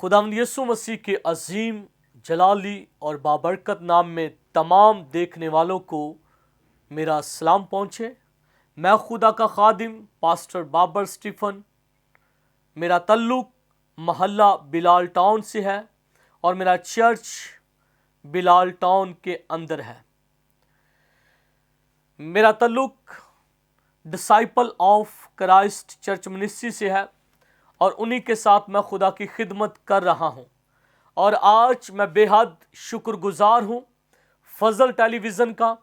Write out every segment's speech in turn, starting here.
خداوند یسوع مسیح کے عظیم جلالی اور بابرکت نام میں تمام دیکھنے والوں کو میرا سلام پہنچے۔ میں خدا کا خادم پاسٹر بابر اسٹیفن، میرا تعلق محلہ بلال ٹاؤن سے ہے اور میرا چرچ بلال ٹاؤن کے اندر ہے۔ میرا تعلق disciple of Christ church ministry سے ہے اور انہی کے ساتھ میں خدا کی خدمت کر رہا ہوں، اور آج میں بے حد شکر گزار ہوں فضل ٹیلی ویژن کا۔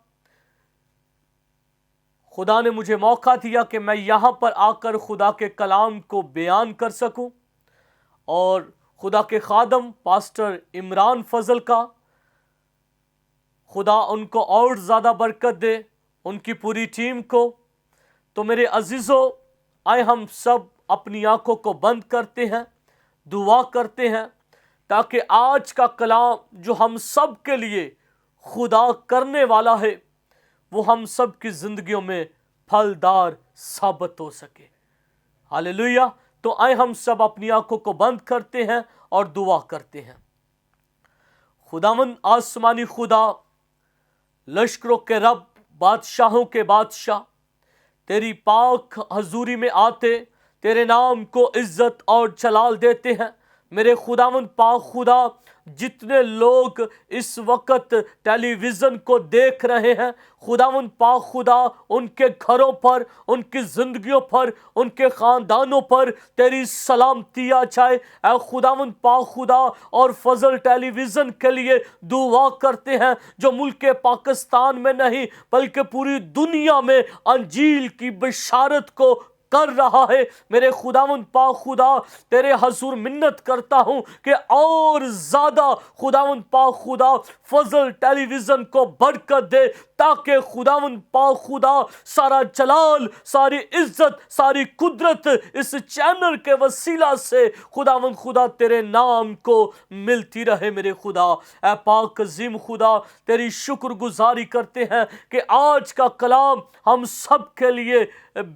خدا نے مجھے موقع دیا کہ میں یہاں پر آ کر خدا کے کلام کو بیان کر سکوں، اور خدا کے خادم پاسٹر عمران فضل کا خدا ان کو اور زیادہ برکت دے، ان کی پوری ٹیم کو۔ تو میرے عزیزوں، آئے ہم سب اپنی آنکھوں کو بند کرتے ہیں، دعا کرتے ہیں تاکہ آج کا کلام جو ہم سب کے لیے خدا کرنے والا ہے وہ ہم سب کی زندگیوں میں پھلدار ثابت ہو سکے۔ ہاللیلویہ۔ تو آئے ہم سب اپنی آنکھوں کو بند کرتے ہیں اور دعا کرتے ہیں۔ خداوند آسمانی خدا، لشکروں کے رب، بادشاہوں کے بادشاہ، تیری پاک حضوری میں آتے تیرے نام کو عزت اور جلال دیتے ہیں۔ میرے خداوند پاک خدا، جتنے لوگ اس وقت ٹیلی ویژن کو دیکھ رہے ہیں، خداوند پاک خدا، ان کے گھروں پر، ان کی زندگیوں پر، ان کے خاندانوں پر تیری سلامتی آ جائے۔ اے خداوند پاک خدا، اور فضل ٹیلی ویژن کے لیے دعا کرتے ہیں جو ملک پاکستان میں نہیں بلکہ پوری دنیا میں انجیل کی بشارت کو کر رہا ہے۔ میرے خداوند پاک خدا، تیرے حضور منت کرتا ہوں کہ اور زیادہ خداوند پاک خدا فضل ٹیلی ویژن کو برکت دے، تاکہ خداوند پاک خدا سارا جلال، ساری عزت، ساری قدرت اس چینل کے وسیلہ سے خداوند خدا تیرے نام کو ملتی رہے۔ میرے خدا، اے پاک عظیم خدا، تیری شکر گزاری کرتے ہیں کہ آج کا کلام ہم سب کے لیے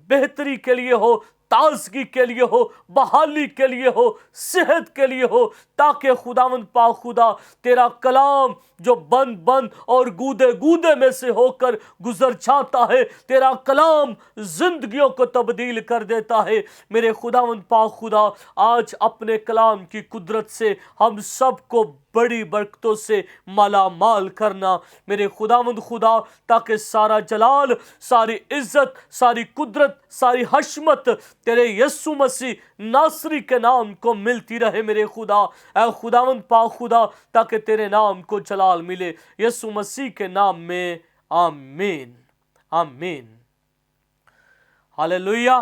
بہتری کے لیے ہو، تازگی کے لیے ہو، بحالی کے لیے ہو، صحت کے لیے ہو، تاکہ خداوند پاک خدا تیرا کلام جو بند بند اور گودے گودے میں سے ہو کر گزر جاتا ہے، تیرا کلام زندگیوں کو تبدیل کر دیتا ہے۔ میرے خداوند پاک خدا، آج اپنے کلام کی قدرت سے ہم سب کو بڑی برکتوں سے مالا مال کرنا میرے خداوند خدا، تاکہ سارا جلال، ساری عزت، ساری قدرت، ساری حشمت تیرے یسوع مسیح ناصری کے نام کو ملتی رہے۔ میرے خدا، اے خداوند پاک خدا، تاکہ تیرے نام کو جلال ملے، یسوع مسیح کے نام میں، آمین آمین۔ ہاللیلویہ۔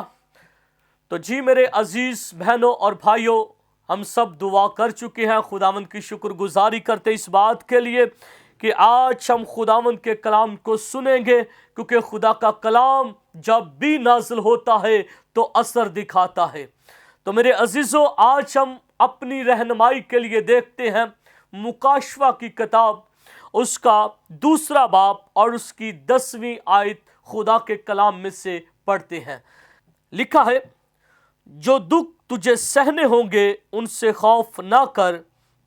تو جی میرے عزیز بہنوں اور بھائیوں، ہم سب دعا کر چکے ہیں، خداوند کی شکر گزاری کرتے اس بات کے لیے کہ آج ہم خداوند کے کلام کو سنیں گے، کیونکہ خدا کا کلام جب بھی نازل ہوتا ہے تو اثر دکھاتا ہے۔ تو میرے عزیزوں، آج ہم اپنی رہنمائی کے لیے دیکھتے ہیں مکاشفہ کی کتاب، اس کا 2 باب اور اس کی 10ویں آیت خدا کے کلام میں سے پڑھتے ہیں۔ لکھا ہے، جو دکھ تجھے سہنے ہوں گے ان سے خوف نہ کر،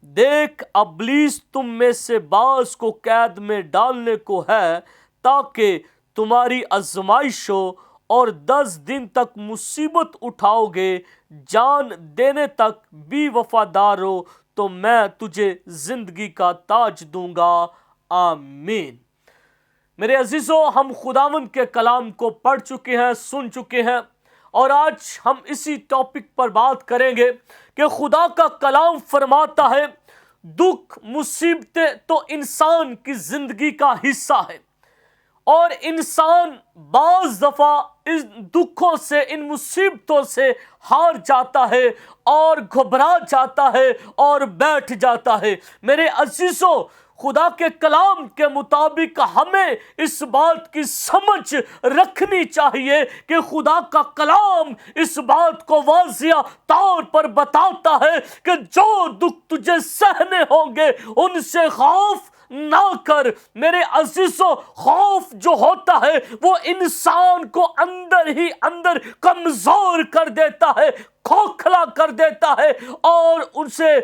دیکھ ابلیس تم میں سے بعض کو قید میں ڈالنے کو ہے تاکہ تمہاری آزمائش ہو، اور 10 دن تک مصیبت اٹھاؤ گے، جان دینے تک بھی وفادار ہو تو میں تجھے زندگی کا تاج دوں گا، آمین۔ میرے عزیزوں، ہم خداوند کے کلام کو پڑھ چکے ہیں، سن چکے ہیں، اور آج ہم اسی ٹاپک پر بات کریں گے کہ خدا کا کلام فرماتا ہے دکھ مصیبتیں تو انسان کی زندگی کا حصہ ہے، اور انسان بعض دفعہ ان دکھوں سے، ان مصیبتوں سے ہار جاتا ہے اور گھبرا جاتا ہے اور بیٹھ جاتا ہے۔ میرے عزیزوں، خدا کے کلام کے مطابق ہمیں اس بات کی سمجھ رکھنی چاہیے کہ خدا کا کلام اس بات کو واضح طور پر بتاتا ہے کہ جو دکھ تجھے سہنے ہوں گے ان سے خوف نہ کر۔ میرے عزیزوں، خوف جو ہوتا ہے وہ انسان کو اندر ہی اندر کمزور کر دیتا ہے، खोखला कर देता है और उनसे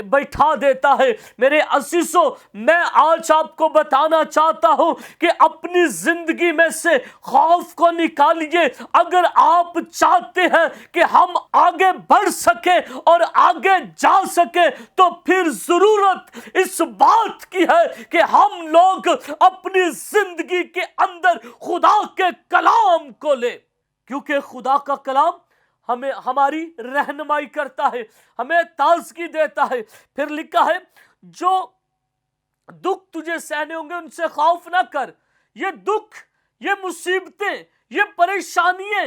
बैठा देता है। मेरे अजीजों, मैं आज आपको बताना चाहता हूं कि अपनी जिंदगी में से खौफ को निकालिए। अगर आप चाहते हैं कि हम आगे बढ़ सके और आगे जा सके, तो फिर जरूरत इस बात की है कि हम लोग अपनी जिंदगी के अंदर खुदा के कलाम को ले, क्योंकि खुदा का कलाम हमें हमारी रहनुमाई करता है, हमें ताजगी देता है। फिर लिखा है, जो दुख तुझे सहने होंगे उनसे खौफ ना कर। ये दुख, ये मुसीबतें, ये परेशानियां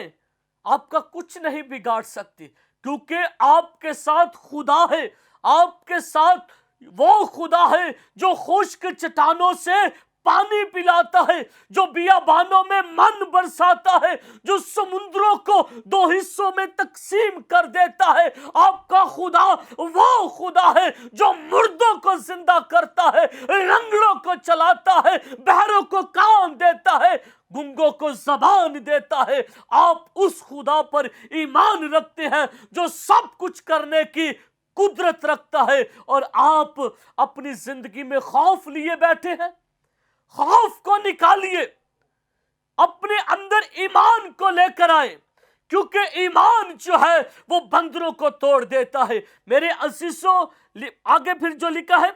आपका कुछ नहीं बिगाड़ सकती, क्योंकि आपके साथ खुदा है। आपके साथ वो खुदा है जो खुश्क चट्टानों से पानी पिलाता है, जो बियाबानों में मन बरसाता है, जो समुद्रों को दो हिस्सों में तकसीम कर देता है। आपका खुदा वो खुदा है जो मुर्दों को जिंदा करता है, लंगड़ों को चलाता है, बहरों को कान देता है, गूंगों को जबान देता है। आप उस खुदा पर ईमान रखते हैं जो सब कुछ करने की कुदरत रखता है, और आप अपनी जिंदगी में खौफ लिए बैठे हैं। खौफ को निकालिए, अपने अंदर ईमान को लेकर आए, क्योंकि ईमान जो है वो बंदरों को तोड़ देता है। मेरे अजीजों, आगे फिर जो लिखा है,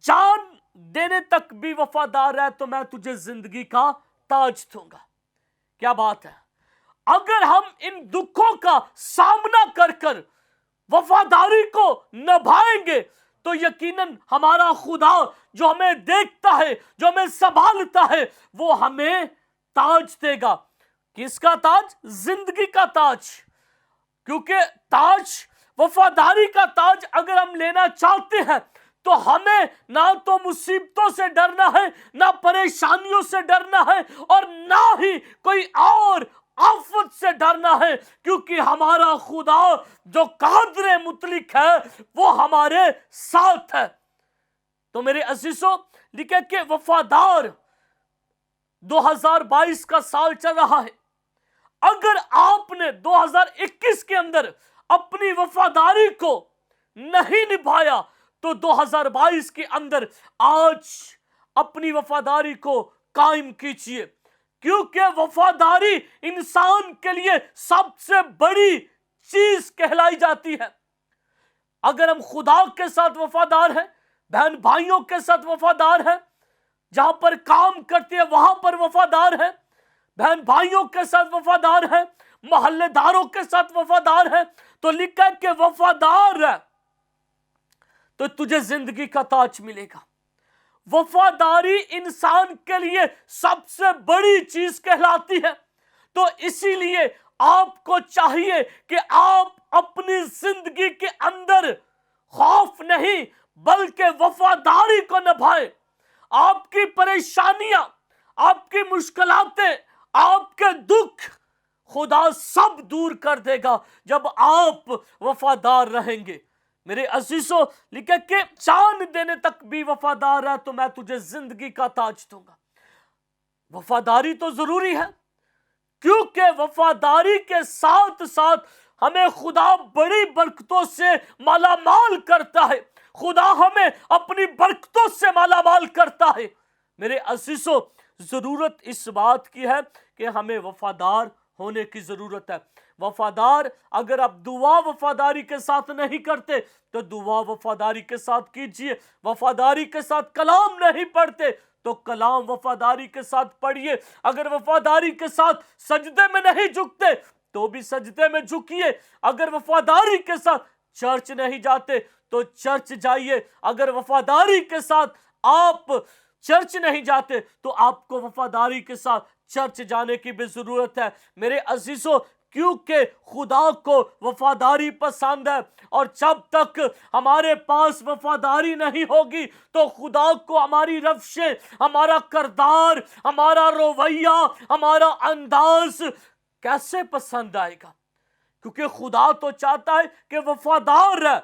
जान देने तक भी वफादार है तो मैं तुझे जिंदगी का ताज दूंगा। क्या बात है! अगर हम इन दुखों का सामना कर कर वफादारी को निभाएंगे, तो यकीनन हमारा खुदा जो हमें देखता है, जो हमें संभालता है, वो हमें ताज देगा। किसका ताज? जिंदगी का ताज। क्योंकि ताज, वफादारी का ताज अगर हम लेना चाहते हैं, तो हमें ना तो मुसीबतों से डरना है, ना परेशानियों से डरना है, और ना ही कोई और आफत से डरना है, क्योंकि हमारा खुदा जो कादर मुतलिक है वो हमारे साथ है। तो मेरे अजीजों, लिखे कि वफादार 2022 का साल चल रहा है। अगर आपने 2021 के अंदर अपनी वफादारी को नहीं निभाया, तो 2022 के अंदर आज अपनी वफादारी को कायम कीजिए, क्योंकि वफादारी इंसान के लिए सबसे बड़ी चीज कहलाई जाती है। अगर हम खुदा के साथ वफादार हैं, बहन भाइयों के साथ वफादार हैं, जहां पर काम करते हैं वहां पर वफादार हैं, बहन भाइयों के साथ वफादार हैं, मोहल्लेदारों के साथ वफादार हैं, तो लिखा है कि वफादार है तो तुझे जिंदगी का ताज मिलेगा। वफादारी इंसान के लिए सबसे बड़ी चीज कहलाती है। तो इसीलिए आपको चाहिए कि आप अपनी जिंदगी के अंदर खौफ नहीं बल्कि वफादारी को निभाएं। आपकी परेशानियां, आपकी मुश्किलातें, आपके दुख खुदा सब दूर कर देगा जब आप वफादार रहेंगे। मेरे अजीजों, लिखे कि जान देने तक भी वफादार है तो मैं तुझे जिंदगी का ताज दूंगा। वफादारी तो जरूरी है, क्योंकि वफादारी के साथ साथ हमें खुदा बड़ी बरकतों से मालामाल करता है। खुदा हमें अपनी बरकतों से मालामाल करता है। मेरे अजीजों, जरूरत इस बात की है कि हमें वफादार होने की जरूरत है। वफादार, अगर आप दुआ वफादारी के साथ नहीं करते तो दुआ वफादारी के साथ कीजिए। वफादारी के साथ कलाम नहीं पढ़ते तो कलाम वफादारी के साथ पढ़िए। अगर वफादारी के साथ सजदे में नहीं झुकते तो भी सजदे में झुकिए। अगर वफादारी के साथ चर्च नहीं जाते तो चर्च जाइए। अगर वफादारी के साथ आप चर्च नहीं जाते तो आपको वफादारी के साथ चर्च जाने की भी जरूरत है। मेरे अजीजों, क्योंकि खुदा को वफादारी पसंद है, और जब तक हमारे पास वफादारी नहीं होगी तो खुदा को हमारी रवशें, हमारा करदार, हमारा रवैया, हमारा अंदाज कैसे पसंद आएगा? क्योंकि खुदा तो चाहता है कि वफादार है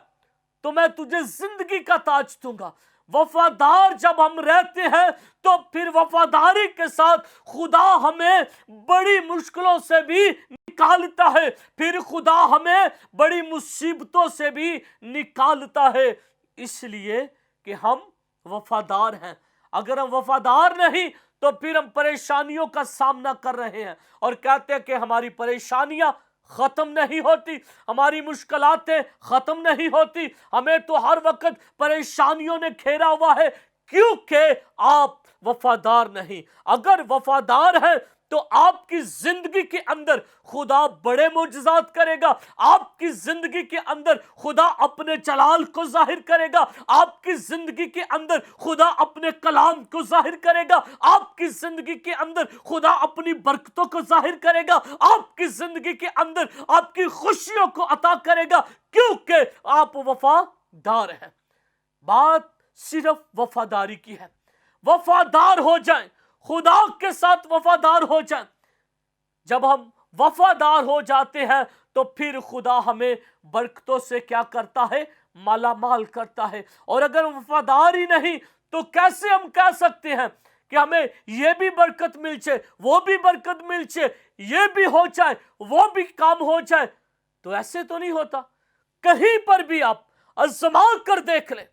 तो मैं तुझे जिंदगी का ताज दूंगा। वफादार जब हम रहते हैं तो फिर वफादारी के साथ खुदा हमें बड़ी मुश्किलों से भी निकालता है, फिर खुदा हमें बड़ी मुसीबतों से भी निकालता है, इसलिए कि हम वफादार हैं। अगर हम वफादार नहीं तो फिर हम परेशानियों का सामना कर रहे हैं और कहते हैं कि हमारी परेशानियां खत्म नहीं होती, हमारी मुश्किलातें खत्म नहीं होती, हमें तो हर वक्त परेशानियों ने घेरा हुआ है, क्योंकि आप वफादार नहीं। अगर वफादार है तो आपकी जिंदगी के अंदर खुदा बड़े मोजज़ात करेगा, आपकी जिंदगी के अंदर खुदा अपने जलाल को जाहिर करेगा, आपकी जिंदगी के अंदर खुदा अपने कलाम को जाहिर करेगा, आपकी जिंदगी के अंदर खुदा अपनी बरकतों को जाहिर करेगा, आपकी जिंदगी के अंदर आपकी खुशियों को अता करेगा, क्योंकि आप वफादार हैं। बात सिर्फ वफादारी की है। वफादार हो जाएं, खुदा के साथ वफादार हो जाएं। जब हम वफादार हो जाते हैं तो फिर खुदा हमें बरकतों से क्या करता है? माला माल करता है। और अगर वफादार ही नहीं तो कैसे हम कह सकते हैं कि हमें यह भी बरकत मिल जाए, वो भी बरकत मिल जाए, ये भी हो जाए, वो भी काम हो जाए? तो ऐसे तो नहीं होता। कहीं पर भी आप आजमा कर देख लें,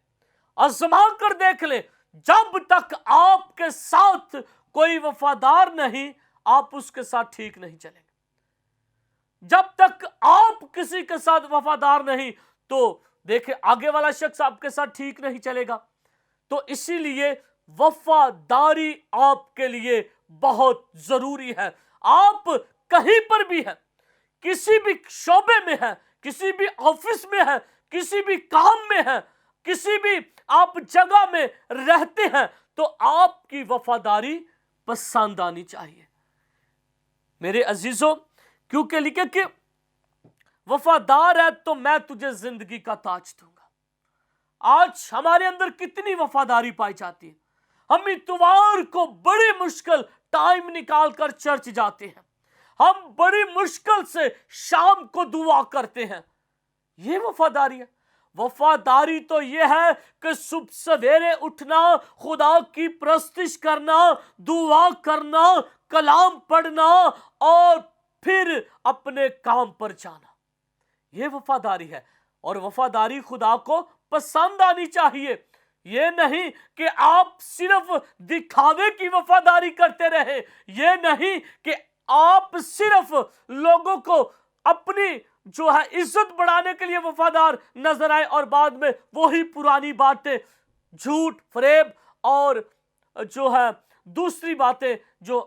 आजमा कर देख लें, जब तक आपके साथ कोई वफादार नहीं, आप उसके साथ ठीक नहीं चलेंगे। जब तक आप किसी के साथ वफादार नहीं तो देखिए आगे वाला शख्स आपके साथ ठीक नहीं चलेगा। तो इसीलिए वफादारी आपके लिए बहुत जरूरी है। आप कहीं पर भी हैं, किसी भी शोबे में हैं, किसी भी ऑफिस में हैं, किसी भी काम में हैं, किसी भी आप जगह में रहते हैं, तो आपकी वफादारी पसंद आनी चाहिए मेरे अजीजों, क्योंकि लिखे कि वफादार है तो मैं तुझे जिंदगी का ताज दूंगा। आज हमारे अंदर कितनी वफादारी पाई जाती है। हम इतवार को बड़ी मुश्किल टाइम निकाल कर चर्च जाते हैं, हम बड़ी मुश्किल से शाम को दुआ करते हैं। ये वफादारी है। वफादारी तो यह है कि सुबह सवेरे उठना, खुदा की प्रस्तिश करना, दुआ करना, कलाम पढ़ना और फिर अपने काम पर जाना, यह वफादारी है। और वफादारी खुदा को पसंद आनी चाहिए। ये नहीं कि आप सिर्फ दिखावे की वफादारी करते रहे, ये नहीं कि आप सिर्फ लोगों को अपनी जो है इज्जत बढ़ाने के लिए वफादार नजर आए और बाद में वही पुरानी बातें, झूठ, फरेब और जो है दूसरी बातें जो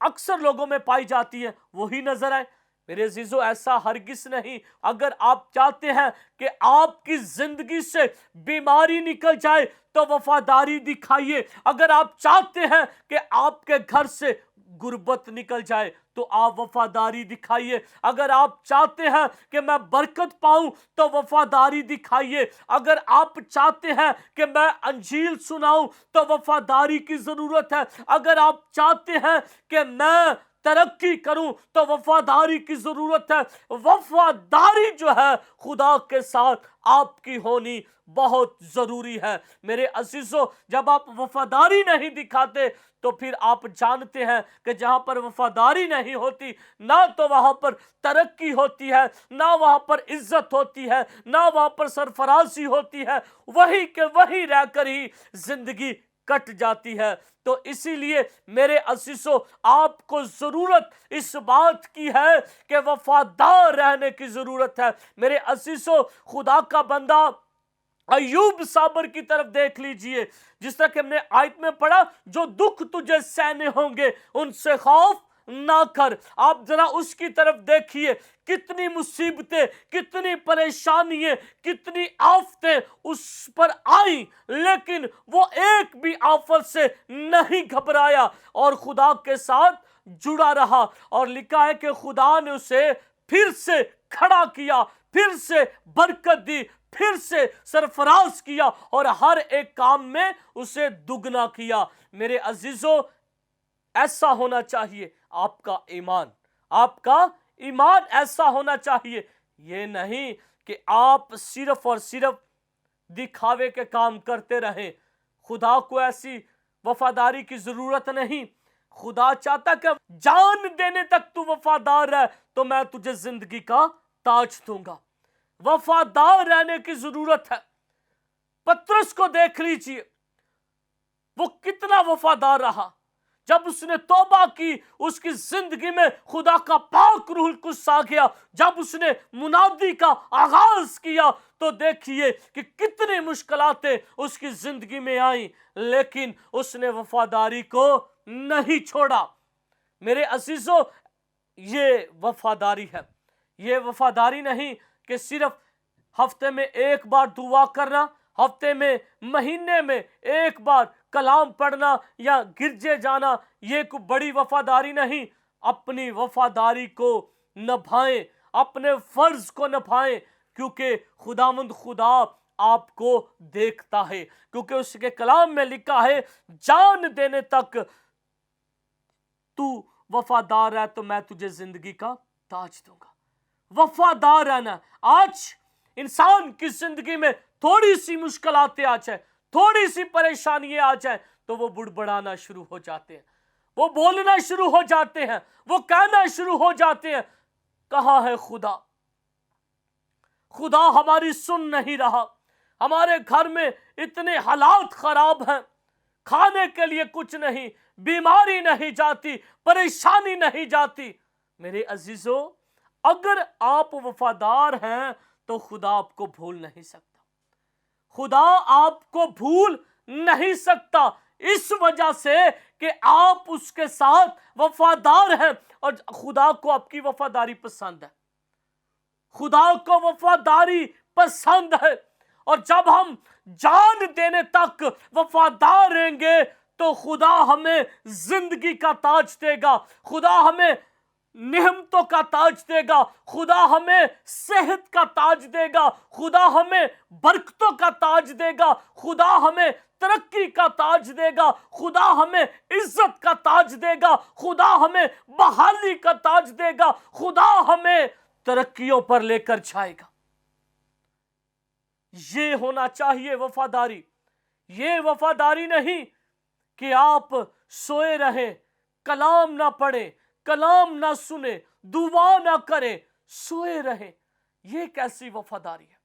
अक्सर लोगों में पाई जाती है वही नजर आए। मेरे अजीजों, ऐसा हरगिज नहीं। अगर आप चाहते हैं कि आपकी जिंदगी से बीमारी निकल जाए तो वफादारी दिखाइए। अगर आप चाहते हैं कि आपके घर से गुर्बत निकल जाए तो आप वफादारी दिखाइए। अगर आप चाहते हैं कि मैं बरकत पाऊं तो वफादारी दिखाइए। अगर आप चाहते हैं कि मैं अंजील सुनाऊं तो वफादारी की जरूरत है। अगर आप चाहते हैं कि मैं तरक्की करूं तो वफादारी की जरूरत है। वफादारी जो है खुदा के साथ आपकी होनी बहुत जरूरी है। मेरे अजीजों, जब आप वफादारी नहीं दिखाते तो फिर आप जानते हैं कि जहां पर वफादारी नहीं होती, ना तो वहां पर तरक्की होती है, ना वहां पर इज्जत होती है, ना वहां पर सरफराजी होती है, वही के वही रहकर ही जिंदगी कट जाती है। तो इसीलिए मेरे अजीजों, आपको जरूरत इस बात की है कि वफादार रहने की जरूरत है। मेरे अजीजों, खुदा का बंदा अय्यूब साबर की तरफ देख लीजिए। जिस तरह कि हमने आयत में पढ़ा, जो दुख तुझे सहने होंगे उनसे खौफ ना कर। आप जरा उसकी तरफ देखिए, कितनी मुसीबतें, कितनी परेशानियां, कितनी आफतें उस पर आई, लेकिन वो एक भी आफत से नहीं घबराया और खुदा के साथ जुड़ा रहा। और लिखा है कि खुदा ने उसे फिर से खड़ा किया, फिर से बरकत दी, फिर से सरफराज किया और हर एक काम में उसे दुगना किया। मेरे अजीजों, ऐसा होना चाहिए आपका ईमान। आपका ईमान ऐसा होना चाहिए। ये नहीं कि आप सिर्फ और सिर्फ दिखावे के काम करते रहें। खुदा को ऐसी वफादारी की जरूरत नहीं। खुदा चाहता कि जान देने तक तू वफादार है तो मैं तुझे जिंदगी का ताज दूंगा। वफादार रहने की जरूरत है। पतरस को देख लीजिए, वो कितना वफादार रहा। जब उसने तौबा की, उसकी जिंदगी में खुदा का पाक रूह कुद्स आ गया। जब उसने मुनादी का आगाज किया तो देखिए कि कितनी मुश्किलातें उसकी जिंदगी में आई, लेकिन उसने वफादारी को नहीं छोड़ा। मेरे अजीजों, ये वफादारी है। ये वफादारी नहीं कि सिर्फ हफ्ते में एक बार दुआ करना, हफ्ते में, महीने में एक बार कलाम पढ़ना या गिरजे जाना, ये कोई बड़ी वफादारी नहीं। अपनी वफादारी को निभाएं, अपने फर्ज को निभाएं, क्योंकि खुदावंद खुदा आपको देखता है। क्योंकि उसके कलाम में लिखा है, जान देने तक तू वफादार है तो मैं तुझे जिंदगी का ताज दूंगा। वफादार रहना। आज इंसान की जिंदगी में थोड़ी सी मुश्किलातें आ जाए, थोड़ी सी परेशानियां आ जाए तो वो बुड़बड़ाना शुरू हो जाते हैं, वो बोलना शुरू हो जाते हैं, वो कहना शुरू हो जाते हैं, कहां है खुदा? खुदा हमारी सुन नहीं रहा। हमारे घर में इतने हालात खराब हैं, खाने के लिए कुछ नहीं, बीमारी नहीं जाती, परेशानी नहीं जाती। मेरे अजीजों, अगर आप वफादार हैं तो खुदा आपको भूल नहीं सकता। खुदा आपको भूल नहीं सकता इस वजह से कि आप उसके साथ वफादार हैं और खुदा को आपकी वफादारी पसंद है। खुदा को वफादारी पसंद है। और जब हम जान देने तक वफादार रहेंगे तो खुदा हमें जिंदगी का ताज देगा, खुदा हमें नेमतों का ताज देगा, खुदा हमें सेहत का ताज देगा, खुदा हमें बरकतों का ताज देगा, खुदा हमें तरक्की का ताज देगा, खुदा हमें इज्जत का ताज देगा, खुदा हमें बहाली का ताज देगा, खुदा हमें तरक्कियों पर लेकर जाएगा। ये होना चाहिए वफादारी। ये वफादारी नहीं कि आप सोए रहें, कलाम ना पढ़ें, कलाम ना सुने, दुआ ना करें, सोए रहें। ये कैसी वफादारी है?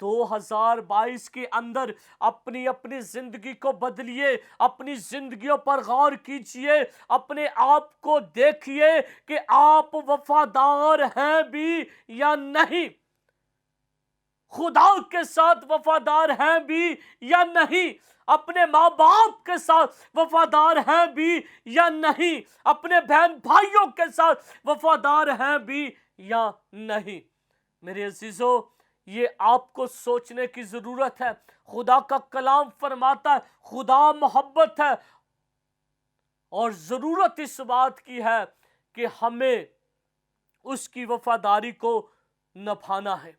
2022 के अंदर अपनी अपनी जिंदगी को बदलिए, अपनी जिंदगियों पर गौर कीजिए, अपने आप को देखिए कि आप वफादार हैं भी या नहीं, खुदा के साथ वफादार हैं भी या नहीं, अपने माँ बाप के साथ वफादार हैं भी या नहीं, अपने बहन भाइयों के साथ वफादार हैं भी या नहीं। मेरे अजीजों, ये आपको सोचने की जरूरत है। खुदा का कलाम फरमाता है खुदा मोहब्बत है, और जरूरत इस बात की है कि हमें उसकी वफादारी को निभाना है,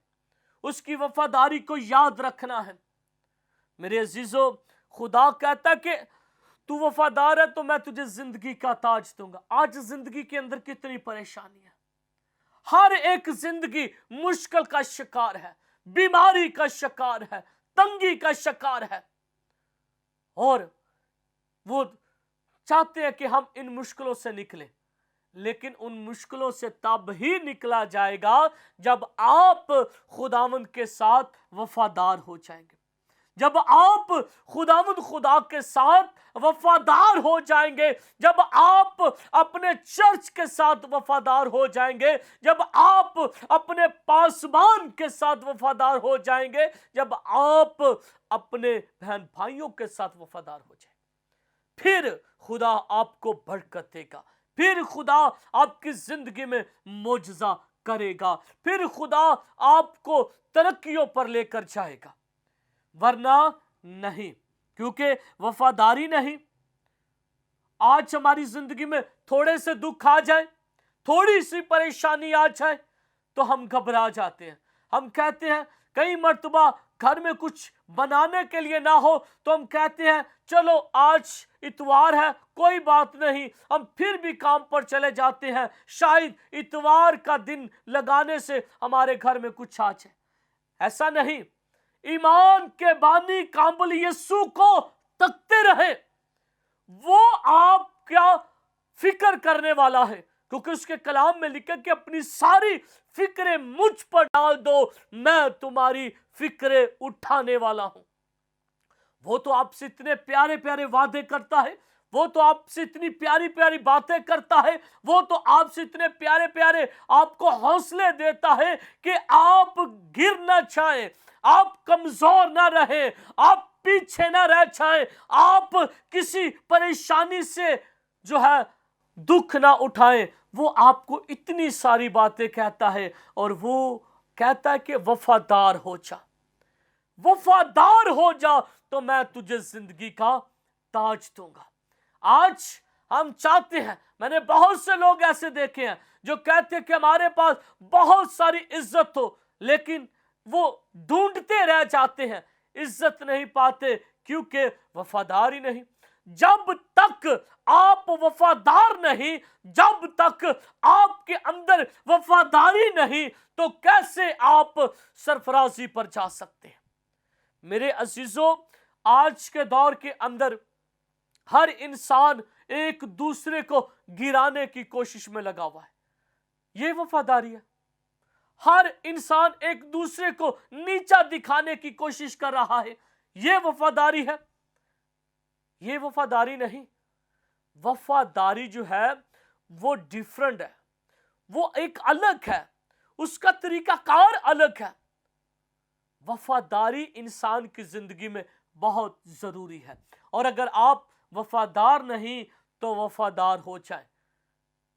उसकी वफादारी को याद रखना है। मेरे अजीजों, खुदा कहता है कि तू वफादार है तो मैं तुझे जिंदगी का ताज दूंगा। आज जिंदगी के अंदर कितनी परेशानी है, हर एक जिंदगी मुश्किल का शिकार है, बीमारी का शिकार है, तंगी का शिकार है, और वो चाहते हैं कि हम इन मुश्किलों से निकलें। लेकिन उन मुश्किलों से तब ही निकला जाएगा जब आप खुदावंद के साथ वफादार हो जाएंगे, जब आप खुदावंद खुदा के साथ वफादार हो जाएंगे, जब आप अपने चर्च के साथ वफादार हो जाएंगे, जब आप अपने पासबान के साथ वफादार हो जाएंगे, जब आप अपने बहन भाइयों के साथ वफादार हो जाएंगे, फिर खुदा आपको बरकत देगा, फिर खुदा आपकी जिंदगी में मोजज़ा करेगा, फिर खुदा आपको तरक्कियों पर लेकर जाएगा, वरना नहीं। क्योंकि वफादारी नहीं। आज हमारी जिंदगी में थोड़े से दुख आ जाए, थोड़ी सी परेशानी आ जाए तो हम घबरा जाते हैं। हम कहते हैं, कई मर्तबा घर में कुछ बनाने के लिए ना हो तो हम कहते हैं चलो आज इतवार है, कोई बात नहीं, हम फिर भी काम पर चले जाते हैं, शायद इतवार का दिन लगाने से हमारे घर में कुछ आ जाए। ऐसा नहीं, ईमान के बानी कामिल यीशु को तकते रहे, वो आपका फिक्र करने वाला है, क्योंकि उसके कलाम में लिखा कि अपनी सारी फिक्रें मुझ पर डाल दो, मैं तुम्हारी फिक्रें उठाने वाला हूं। वो तो आपसे इतने प्यारे प्यारे वादे करता है, वो तो आपसे इतनी प्यारी प्यारी बातें करता है, वो तो आपसे इतने प्यारे प्यारे आपको हौसले देता है कि आप गिर ना जाएं, आप कमजोर ना रहे, आप पीछे ना रह जाएं, आप किसी परेशानी से जो है दुख ना उठाएं। वो आपको इतनी सारी बातें कहता है, और वो कहता है कि वफादार हो जा, वफादार हो जा, तो मैं तुझे जिंदगी का ताज दूंगा। आज हम चाहते हैं, मैंने बहुत से लोग ऐसे देखे हैं जो कहते हैं कि हमारे पास बहुत सारी इज्जत हो, लेकिन वो ढूंढते रह जाते हैं, इज्जत नहीं पाते, क्योंकि वफादारी नहीं। जब तक आप वफादार नहीं, जब तक आपके अंदर वफादारी नहीं, तो कैसे आप सरफराजी पर जा सकते हैं। मेरे अजीजों, आज के दौर के अंदर हर इंसान एक दूसरे को गिराने की कोशिश में लगा हुआ है, ये वफादारी है। हर इंसान एक दूसरे को नीचा दिखाने की कोशिश कर रहा है, ये वफादारी है? ये वफादारी नहीं। वफादारी जो है वो डिफरेंट है, वो एक अलग है, उसका तरीकाकार अलग है। वफादारी इंसान की जिंदगी में बहुत जरूरी है, और अगर आप वफादार नहीं तो वफादार हो जाए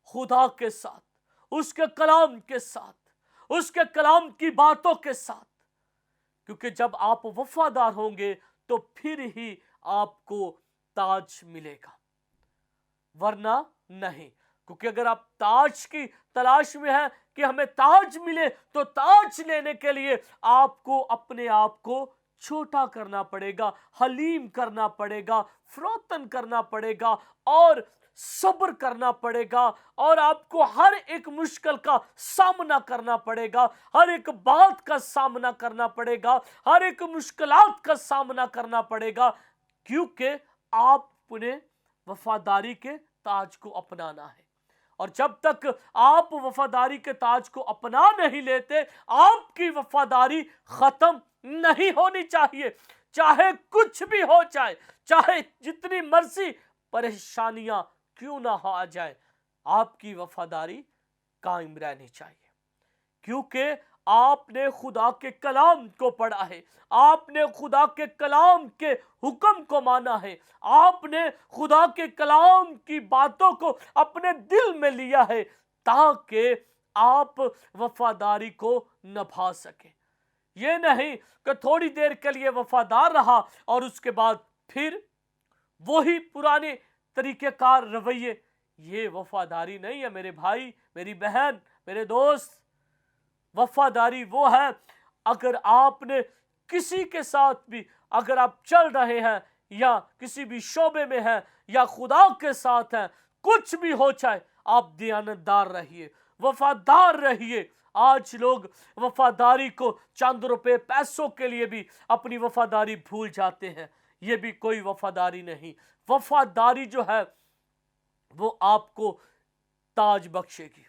खुदा के साथ, उसके कलाम के साथ, उसके कलाम की बातों के साथ, क्योंकि जब आप वफादार होंगे तो फिर ही आपको ताज मिलेगा, वरना नहीं। क्योंकि अगर आप ताज की तलाश में हैं कि हमें ताज मिले, तो ताज लेने के लिए आपको अपने आप को छोटा करना पड़ेगा, हलीम करना पड़ेगा, फरोतन करना पड़ेगा, और सब्र करना पड़ेगा, और आपको हर एक मुश्किल का सामना करना पड़ेगा, हर एक बात का सामना करना पड़ेगा, हर एक मुश्किलात का सामना करना पड़ेगा, क्योंकि आपने वफादारी के ताज को अपनाना है। और जब तक आप वफादारी के ताज को अपना नहीं लेते, आपकी वफादारी खत्म नहीं होनी चाहिए। चाहे कुछ भी हो जाए, चाहे जितनी मर्जी परेशानियां क्यों ना आ जाए, आपकी वफादारी कायम रहनी चाहिए, क्योंकि आपने खुदा के कलाम को पढ़ा है, आपने खुदा के कलाम के हुक्म को माना है, आपने खुदा के कलाम की बातों को अपने दिल में लिया है, ताकि आप वफादारी को निभा सके। ये नहीं कि थोड़ी देर के लिए वफादार रहा और उसके बाद फिर वही पुराने तरीकेकार रवैये। ये वफादारी नहीं है मेरे भाई, मेरी बहन, मेरे दोस्त। वफादारी वो है, अगर आपने किसी के साथ भी, अगर आप चल रहे हैं या किसी भी शोबे में हैं या खुदा के साथ हैं, कुछ भी हो जाए, आप दयानतदार रहिए, वफादार रहिए। आज लोग वफादारी को चंद रुपए पैसों के लिए भी अपनी वफादारी भूल जाते हैं, ये भी कोई वफादारी नहीं। वफादारी जो है वो आपको ताज बख्शेगी,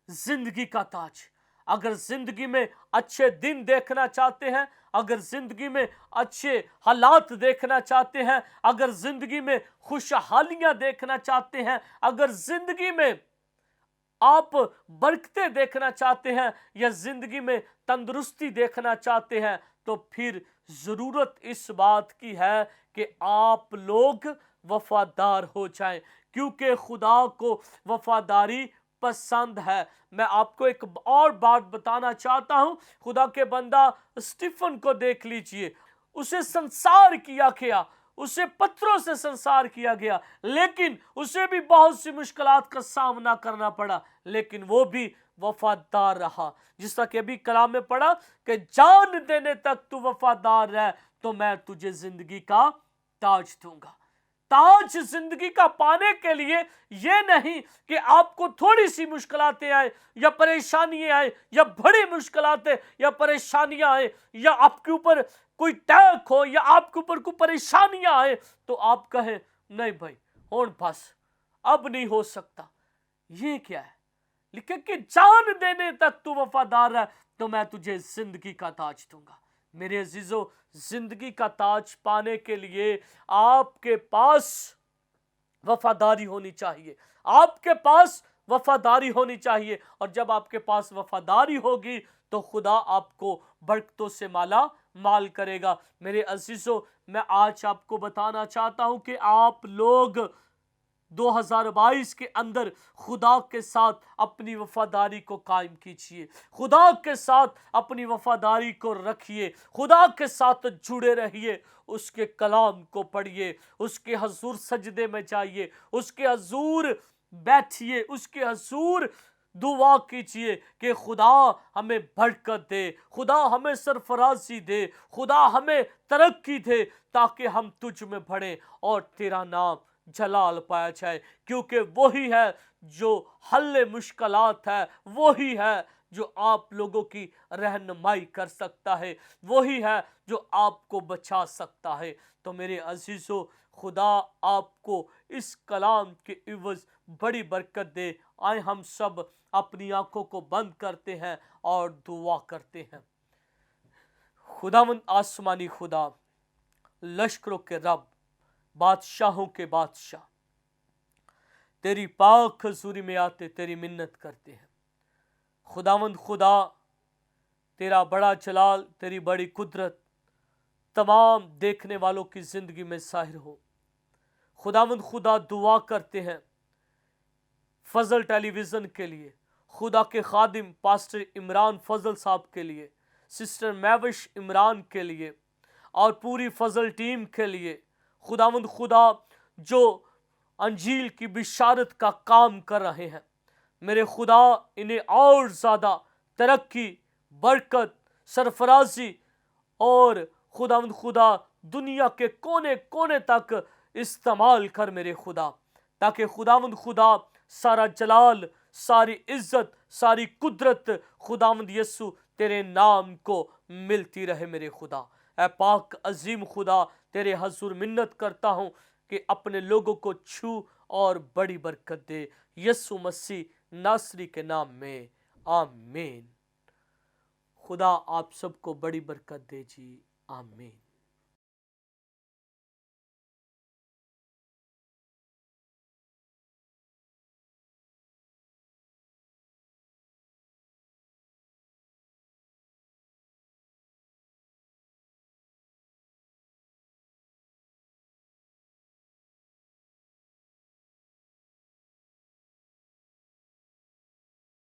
जिंदगी का ताज। अगर जिंदगी में अच्छे दिन देखना चाहते हैं, अगर जिंदगी में अच्छे हालात देखना चाहते हैं, अगर जिंदगी में खुशहालियां देखना चाहते हैं, अगर जिंदगी में आप बरकतें देखना चाहते हैं या जिंदगी में तंदुरुस्ती देखना चाहते हैं, तो फिर जरूरत इस बात की है कि आप लोग वफादार हो जाएं, क्योंकि खुदा को वफादारी पसंद है। मैं आपको एक और बात बताना चाहता हूं। खुदा के बंदा स्टीफन को देख लीजिए, उसे संसार किया गया, उसे पत्थरों से संसार किया गया, लेकिन उसे भी बहुत सी मुश्किलात का सामना करना पड़ा, लेकिन वो भी वफादार रहा। जिस तरह कि अभी कलाम में पढ़ा कि जान देने तक तू वफादार रह तो मैं तुझे जिंदगी का ताज दूंगा। ताज जिंदगी का पाने के लिए ये नहीं कि आपको थोड़ी सी मुश्किलातें आए या परेशानियां आए या बड़ी मुश्किलातें या परेशानियां आए या आपके ऊपर कोई टैक हो या आपके ऊपर कोई परेशानियां आए तो आप कहें नहीं भाई होन बस अब नहीं हो सकता। ये क्या है? लिखे कि जान देने तक तू वफादार है तो मैं तुझे जिंदगी का ताज दूंगा। मेरे अजीजों, जिंदगी का ताज पाने के लिए आपके पास वफादारी होनी चाहिए, आपके पास वफादारी होनी चाहिए। और जब आपके पास वफादारी होगी तो खुदा आपको बरकतों से माला माल करेगा। मेरे अजीजों, मैं आज आपको बताना चाहता हूं कि आप लोग 2022 के अंदर खुदा के साथ अपनी वफादारी को कायम कीजिए, खुदा के साथ अपनी वफादारी को रखिए, खुदा के साथ जुड़े रहिए, उसके कलाम को पढ़िए, उसके हजूर सजदे में जाइए, उसके हजूर बैठिए, उसके हजूर दुआ कीजिए कि खुदा हमें बरकत दे, खुदा हमें सरफराजी दे, खुदा हमें तरक्की दे, ताकि हम तुझ में बढ़े और तेरा नाम जलाल पाया जाए। क्योंकि वही है जो हल्ले मुश्किलात है, वही है जो आप लोगों की रहनुमाई कर सकता है, वही है जो आपको बचा सकता है। तो मेरे अजीजों, खुदा आपको इस कलाम के इवज बड़ी बरकत दे। आए हम सब अपनी आंखों को बंद करते हैं और दुआ करते हैं। खुदावंद आसमानी खुदा, लश्करों के रब, बादशाहों के बादशाह, तेरी पाक हजूरी में आते तेरी मिन्नत करते हैं। खुदावंद खुदा, तेरा बड़ा जलाल, तेरी बड़ी कुदरत तमाम देखने वालों की जिंदगी में जाहिर हो। खुदावंद खुदा, दुआ करते हैं फजल टेलीविजन के लिए, खुदा के खादिम पास्टर इमरान फजल साहब के लिए, सिस्टर मैविश इमरान के लिए और पूरी फजल टीम के लिए। खुदावंद खुदा, जो अंजील की बिशारत का काम कर रहे हैं, मेरे खुदा इन्हें और ज़्यादा तरक्की, बरकत, सरफराजी और खुदावंद खुदा दुनिया के कोने कोने तक इस्तेमाल कर मेरे खुदा, ताकि खुदावंद खुदा सारा जलाल, सारी इज्जत, सारी कुदरत खुदावंद यीशु तेरे नाम को मिलती रहे मेरे खुदा। ऐ पाक अजीम खुदा, तेरे हजूर मिन्नत करता हूँ कि अपने लोगों को छू और बड़ी बरकत दे, यीशु मसीह नासरी के नाम में, आमीन। खुदा आप सबको बड़ी बरकत दे जी, आमीन।